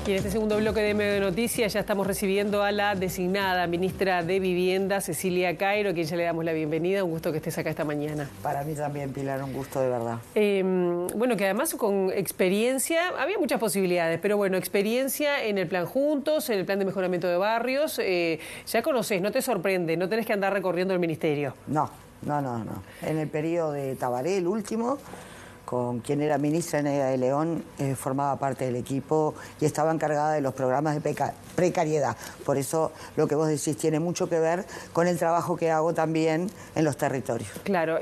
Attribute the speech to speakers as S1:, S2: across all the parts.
S1: Y en este segundo bloque de Medio de Noticias ya estamos recibiendo a la designada ministra de Vivienda, Cecilia Cairo, a quien ya le damos la bienvenida. Un gusto que estés acá esta mañana.
S2: Para mí también, Pilar, un gusto de verdad.
S1: Bueno, que además con experiencia, había muchas posibilidades, pero bueno, experiencia en el plan Juntos, en el plan de mejoramiento de barrios, ya conocés, no te sorprende, no tenés que andar recorriendo el ministerio.
S2: No. En el periodo de Tabaré, el último, con quien era ministra Neida de León, formaba parte del equipo y estaba encargada de los programas de precariedad. Por eso lo que vos decís tiene mucho que ver con el trabajo que hago también en los territorios.
S1: Claro,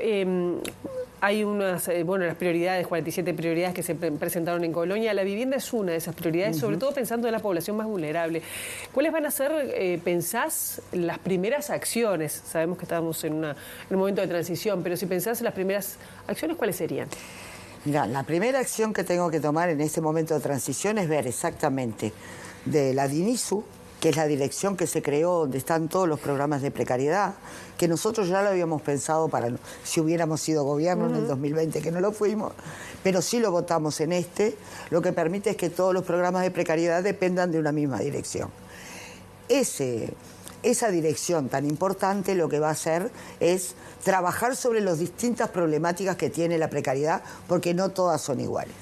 S1: hay unas, las prioridades, 47 prioridades que se presentaron en Colonia. La vivienda es una de esas prioridades, sobre todo pensando en la población más vulnerable. ¿Cuáles van a ser, pensás, las primeras acciones? Sabemos que estamos en un momento de transición, pero si pensás en las primeras acciones, ¿cuáles serían?
S2: Mira, la primera acción que tengo que tomar en este momento de transición es ver exactamente de la DINISU, que es la dirección que se creó donde están todos los programas de precariedad, que nosotros ya lo habíamos pensado para si hubiéramos sido gobierno en el 2020, que no lo fuimos, pero sí lo votamos en lo que permite es que todos los programas de precariedad dependan de una misma dirección. Esa dirección tan importante lo que va a hacer es trabajar sobre las distintas problemáticas que tiene la precariedad, porque no todas son iguales.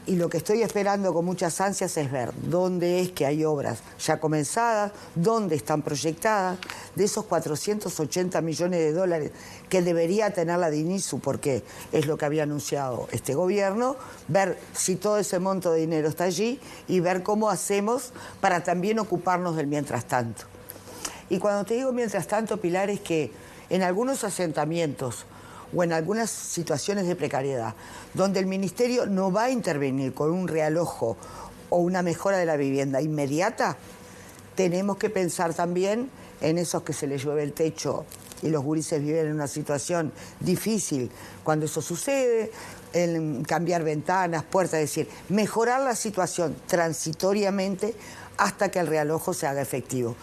S2: Y lo que estoy esperando con muchas ansias es ver dónde es que hay obras ya comenzadas, dónde están proyectadas, de esos 480 millones de dólares que debería tener la DINISU, porque es lo que había anunciado este gobierno, ver si todo ese monto de dinero está allí y ver cómo hacemos para también ocuparnos del mientras tanto. Y cuando te digo mientras tanto, Pilar, es que en algunos asentamientos o en algunas situaciones de precariedad, donde el Ministerio no va a intervenir con un realojo o una mejora de la vivienda inmediata, tenemos que pensar también en esos que se les llueve el techo y los gurises viven en una situación difícil cuando eso sucede, en cambiar ventanas, puertas, es decir, mejorar la situación transitoriamente hasta que el realojo se haga efectivo.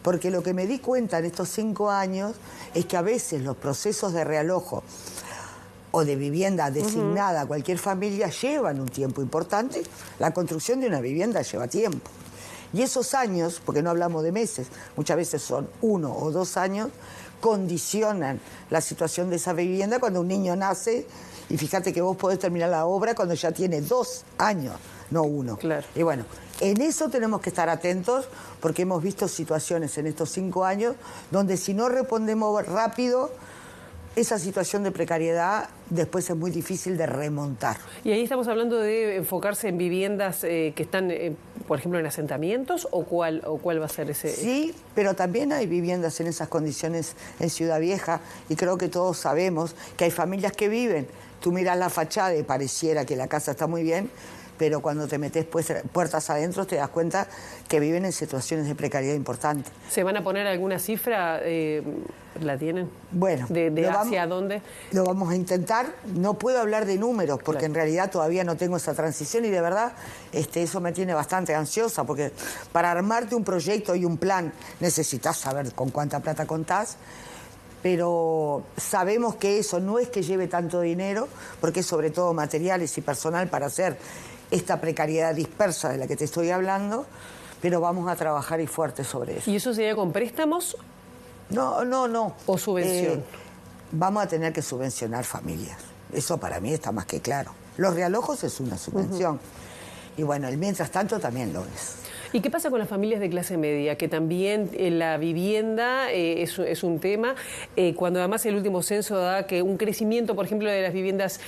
S2: Porque lo que me di cuenta en estos 5 años es que a veces los procesos de realojo o de vivienda designada a cualquier familia llevan un tiempo importante. La construcción de una vivienda lleva tiempo. Y esos años, porque no hablamos de meses, muchas veces son 1 o 2 años, condicionan la situación de esa vivienda cuando un niño nace. Y fíjate que vos podés terminar la obra cuando ya tiene 2 años, no 1.
S1: Claro.
S2: Y bueno, en eso tenemos que estar atentos porque hemos visto situaciones en estos 5 años donde si no respondemos rápido, esa situación de precariedad después es muy difícil de remontar.
S1: Y ahí estamos hablando de enfocarse en viviendas que están, por ejemplo, en asentamientos, ¿o cuál va a ser ese?
S2: Sí, pero también hay viviendas en esas condiciones en Ciudad Vieja y creo que todos sabemos que hay familias que viven. Tú miras la fachada y pareciera que la casa está muy bien, pero cuando te metes puertas adentro te das cuenta que viven en situaciones de precariedad importantes.
S1: ¿Se van a poner alguna cifra? ¿La tienen?
S2: Bueno,
S1: ¿hacia dónde?
S2: Lo vamos a intentar. No puedo hablar de números porque claro, en realidad todavía no tengo esa transición y de verdad eso me tiene bastante ansiosa porque para armarte un proyecto y un plan necesitas saber con cuánta plata contás. Pero sabemos que eso no es que lleve tanto dinero, porque es sobre todo materiales y personal para hacer esta precariedad dispersa de la que te estoy hablando, pero vamos a trabajar y fuerte sobre eso.
S1: ¿Y eso sería con préstamos?
S2: No.
S1: ¿O subvención?
S2: Vamos a tener que subvencionar familias. Eso para mí está más que claro. Los realojos es una subvención. Y bueno, el mientras tanto también lo es.
S1: ¿Y qué pasa con las familias de clase media? Que también la vivienda es un tema, cuando además el último censo da que un crecimiento, por ejemplo, de las viviendas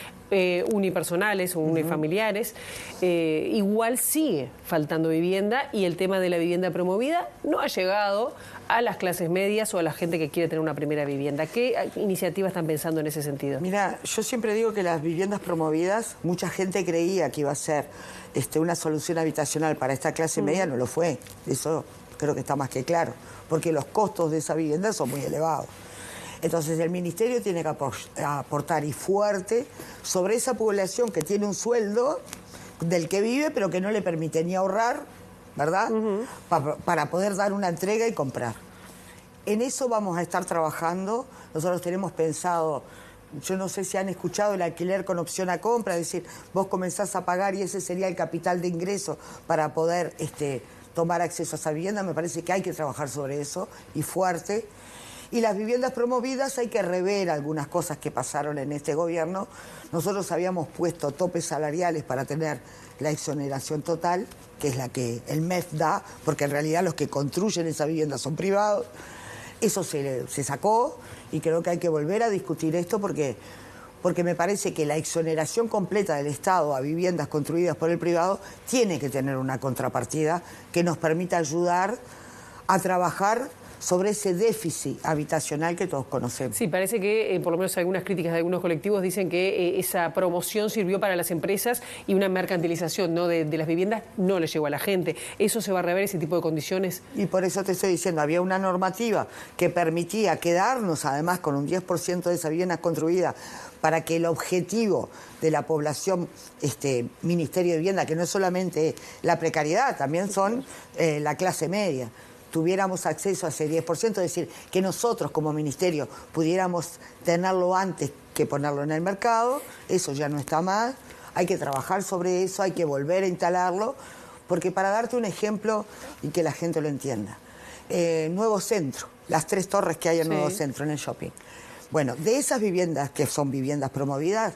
S1: unipersonales o unifamiliares, igual sigue faltando vivienda y el tema de la vivienda promovida no ha llegado a las clases medias o a la gente que quiere tener una primera vivienda. ¿Qué iniciativas están pensando en ese sentido?
S2: Mira, yo siempre digo que las viviendas promovidas, mucha gente creía que iba a ser una solución habitacional para esta clase media, no lo fue. Eso creo que está más que claro, porque los costos de esa vivienda son muy elevados. Entonces el Ministerio tiene que aportar y fuerte sobre esa población que tiene un sueldo del que vive, pero que no le permite ni ahorrar, ¿verdad? Para poder dar una entrega y comprar. En eso vamos a estar trabajando. Nosotros tenemos pensado yo no sé si han escuchado el alquiler con opción a compra, es decir, vos comenzás a pagar y ese sería el capital de ingreso para poder tomar acceso a esa vivienda. Me parece que hay que trabajar sobre eso y fuerte. Y las viviendas promovidas hay que rever algunas cosas que pasaron en este gobierno. Nosotros habíamos puesto topes salariales para tener la exoneración total, que es la que el MEF da, porque en realidad los que construyen esa vivienda son privados. Eso se sacó y creo que hay que volver a discutir esto porque me parece que la exoneración completa del Estado a viviendas construidas por el privado tiene que tener una contrapartida que nos permita ayudar a trabajar sobre ese déficit habitacional que todos conocemos.
S1: Sí, parece que por lo menos algunas críticas de algunos colectivos dicen que esa promoción sirvió para las empresas y una mercantilización, ¿no?, de las viviendas no le llegó a la gente. ¿Eso se va a rever, ese tipo de condiciones?
S2: Y por eso te estoy diciendo, había una normativa que permitía quedarnos además con un 10% de esas viviendas construidas para que el objetivo de la población, Ministerio de Vivienda, que no es solamente la precariedad, también son la clase media, tuviéramos acceso a ese 10%, es decir, que nosotros como ministerio pudiéramos tenerlo antes que ponerlo en el mercado. Eso ya no está más, hay que trabajar sobre eso, hay que volver a instalarlo, porque para darte un ejemplo y que la gente lo entienda, Nuevo Centro, las 3 torres que hay en Nuevo Centro, en el shopping. Bueno, de esas viviendas que son viviendas promovidas,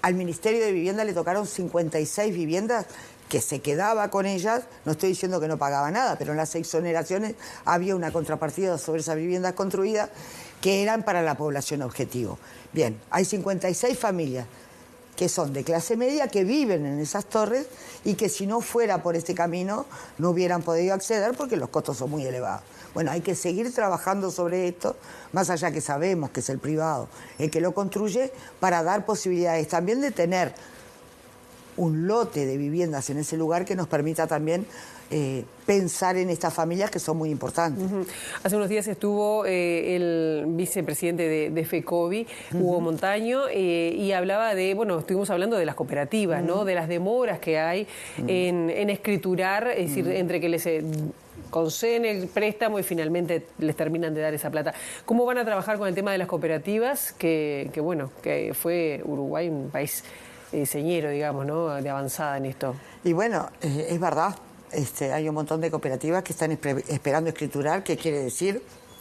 S2: al Ministerio de Vivienda le tocaron 56 viviendas que se quedaba con ellas. No estoy diciendo que no pagaba nada, pero en las exoneraciones había una contrapartida sobre esas viviendas construidas que eran para la población objetivo. Bien, hay 56 familias que son de clase media, que viven en esas torres y que si no fuera por este camino no hubieran podido acceder porque los costos son muy elevados. Bueno, hay que seguir trabajando sobre esto, más allá que sabemos que es el privado el que lo construye, para dar posibilidades también de tener un lote de viviendas en ese lugar que nos permita también pensar en estas familias que son muy importantes.
S1: Hace unos días estuvo el vicepresidente de FECOBI, Hugo Montaño, y hablaba de, bueno, estuvimos hablando de las cooperativas, ¿no?, de las demoras que hay en escriturar, es decir, entre que les conceden el préstamo y finalmente les terminan de dar esa plata. ¿Cómo van a trabajar con el tema de las cooperativas? Que fue Uruguay un país señero, digamos, ¿no?, de avanzada en esto.
S2: Y bueno, es verdad, hay un montón de cooperativas que están esperando escriturar, que quiere decir,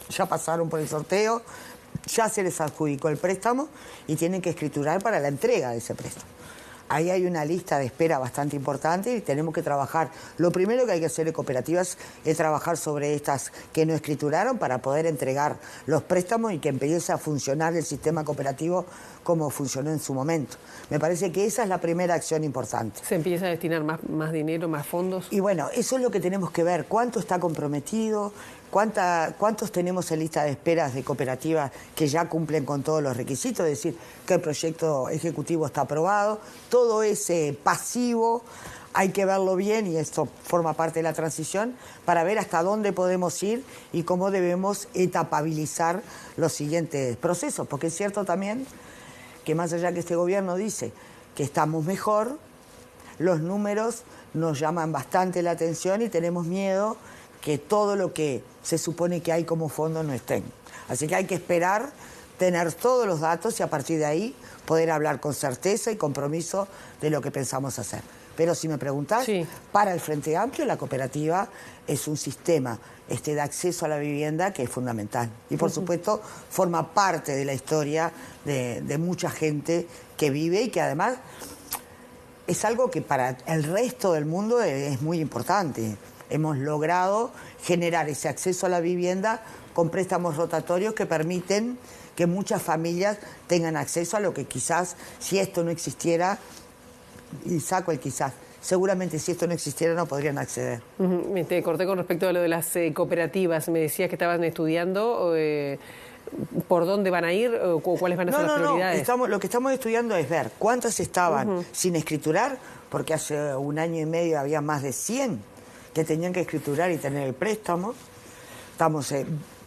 S2: ya pasaron por el sorteo, ya se les adjudicó el préstamo y tienen que escriturar para la entrega de ese préstamo. Ahí hay una lista de espera bastante importante y tenemos que trabajar. Lo primero que hay que hacer en cooperativas es trabajar sobre estas que no escrituraron para poder entregar los préstamos y que empiece a funcionar el sistema cooperativo como funcionó en su momento. Me parece que esa es la primera acción importante.
S1: ¿Se empieza a destinar más dinero, más fondos?
S2: Y bueno, eso es lo que tenemos que ver. ¿Cuánto está comprometido? ¿Cuántos tenemos en lista de esperas de cooperativas que ya cumplen con todos los requisitos? Es decir, que el proyecto ejecutivo está aprobado. Todo ese pasivo hay que verlo bien, y esto forma parte de la transición, para ver hasta dónde podemos ir y cómo debemos etapabilizar los siguientes procesos. Porque es cierto también que más allá que este gobierno dice que estamos mejor, los números nos llaman bastante la atención y tenemos miedo que todo lo que se supone que hay como fondo no estén. Así que hay que esperar, tener todos los datos y a partir de ahí poder hablar con certeza y compromiso de lo que pensamos hacer. Pero si me preguntás, para el Frente Amplio la cooperativa es un sistema de acceso a la vivienda que es fundamental. Y por supuesto forma parte de la historia de mucha gente que vive y que además es algo que para el resto del mundo es muy importante. Hemos logrado generar ese acceso a la vivienda con préstamos rotatorios que permiten que muchas familias tengan acceso a lo que quizás, si esto no existiera, y saco el quizás, seguramente si esto no existiera no podrían acceder.
S1: Te corté con respecto a lo de las cooperativas. Me decías que estaban estudiando por dónde van a ir o cuáles van a ser las prioridades.
S2: Lo que estamos estudiando es ver cuántas estaban sin escriturar, porque hace un año y medio había más de 100 que tenían que escriturar y tener el préstamo. Estamos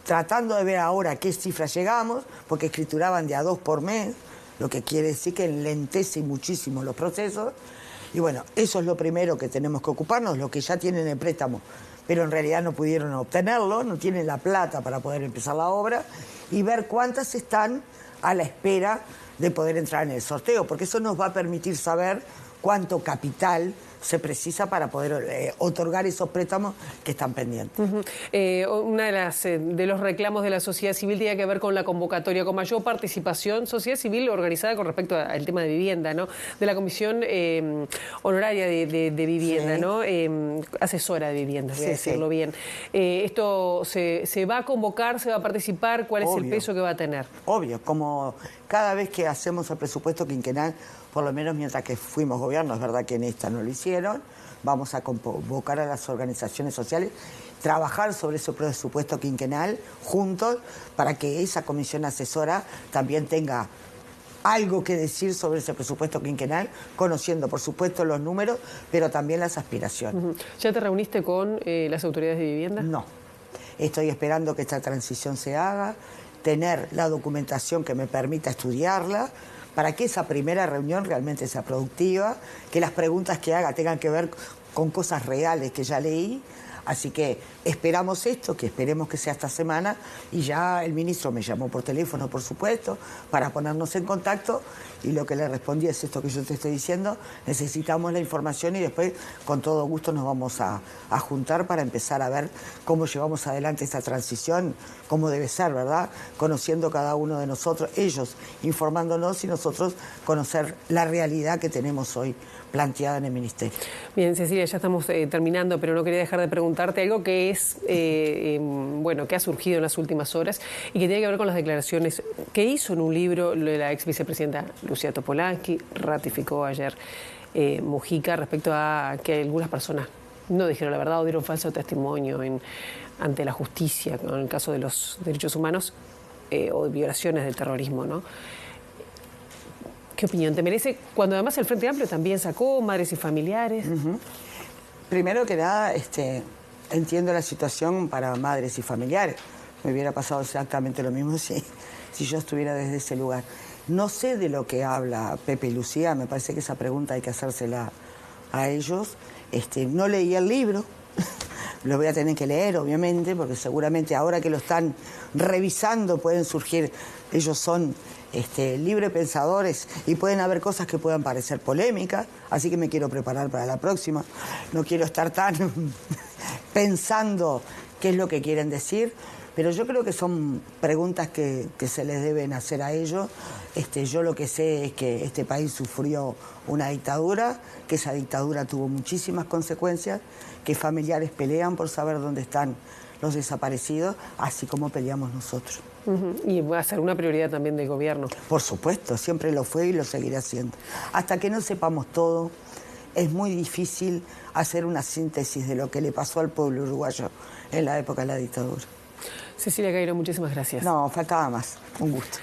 S2: tratando de ver ahora a qué cifras llegamos, porque escrituraban de a 2 por mes, lo que quiere decir que enlentece muchísimo los procesos. Y bueno, eso es lo primero que tenemos que ocuparnos, los que ya tienen el préstamo, pero en realidad no pudieron obtenerlo, no tienen la plata para poder empezar la obra, y ver cuántas están a la espera de poder entrar en el sorteo, porque eso nos va a permitir saber cuánto capital se precisa para poder otorgar esos préstamos que están pendientes.
S1: Una de los reclamos de la sociedad civil tiene que ver con la convocatoria, con mayor participación, sociedad civil organizada con respecto al tema de vivienda, ¿no? De la Comisión Honoraria de Vivienda, sí. ¿No? Asesora de vivienda, voy a decirlo bien. ¿Esto se va a convocar, se va a participar? ¿Cuál es el peso que va a tener?
S2: Obvio, como cada vez que hacemos el presupuesto quinquenal, por lo menos mientras que fuimos gobierno, es verdad que en esta no lo hicieron, vamos a convocar a las organizaciones sociales, trabajar sobre ese presupuesto quinquenal juntos para que esa comisión asesora también tenga algo que decir sobre ese presupuesto quinquenal, conociendo por supuesto los números, pero también las aspiraciones.
S1: ¿Ya te reuniste con las autoridades de vivienda?
S2: No, estoy esperando que esta transición se haga, tener la documentación que me permita estudiarla, para que esa primera reunión realmente sea productiva, que las preguntas que haga tengan que ver con cosas reales que ya leí. Así que esperamos esto, que esperemos que sea esta semana, y ya el ministro me llamó por teléfono, por supuesto, para ponernos en contacto, y lo que le respondí es esto que yo te estoy diciendo: necesitamos la información y después con todo gusto nos vamos a juntar para empezar a ver cómo llevamos adelante esta transición, cómo debe ser, ¿verdad? Conociendo cada uno de nosotros, ellos informándonos y nosotros conocer la realidad que tenemos hoy planteada en el Ministerio.
S1: Bien, Cecilia, ya estamos terminando, pero no quería dejar de preguntarte algo que es, bueno, que ha surgido en las últimas horas y que tiene que ver con las declaraciones que hizo en un libro la ex vicepresidenta Lucía Topolansky, ratificó ayer Mujica respecto a que algunas personas no dijeron la verdad o dieron falso testimonio ante la justicia en el caso de los derechos humanos o de violaciones del terrorismo, ¿no? ¿Qué opinión te merece? Cuando además el Frente Amplio también sacó madres y familiares.
S2: Primero que nada, entiendo la situación para madres y familiares. Me hubiera pasado exactamente lo mismo si yo estuviera desde ese lugar. No sé de lo que habla Pepe y Lucía, me parece que esa pregunta hay que hacérsela a ellos. No leí el libro, lo voy a tener que leer, obviamente, porque seguramente ahora que lo están revisando pueden surgir, ellos son libre pensadores y pueden haber cosas que puedan parecer polémicas, así que me quiero preparar para la próxima. No quiero estar tan pensando qué es lo que quieren decir, pero yo creo que son preguntas que se les deben hacer a ellos. Yo lo que sé es que este país sufrió una dictadura, que esa dictadura tuvo muchísimas consecuencias, que familiares pelean por saber dónde están los desaparecidos, así como peleamos nosotros.
S1: Y va a ser una prioridad también del gobierno.
S2: Por supuesto, siempre lo fue y lo seguirá siendo. Hasta que no sepamos todo, es muy difícil hacer una síntesis de lo que le pasó al pueblo uruguayo en la época de la dictadura.
S1: Cecilia Cairo, muchísimas gracias.
S2: No, faltaba más. Un gusto.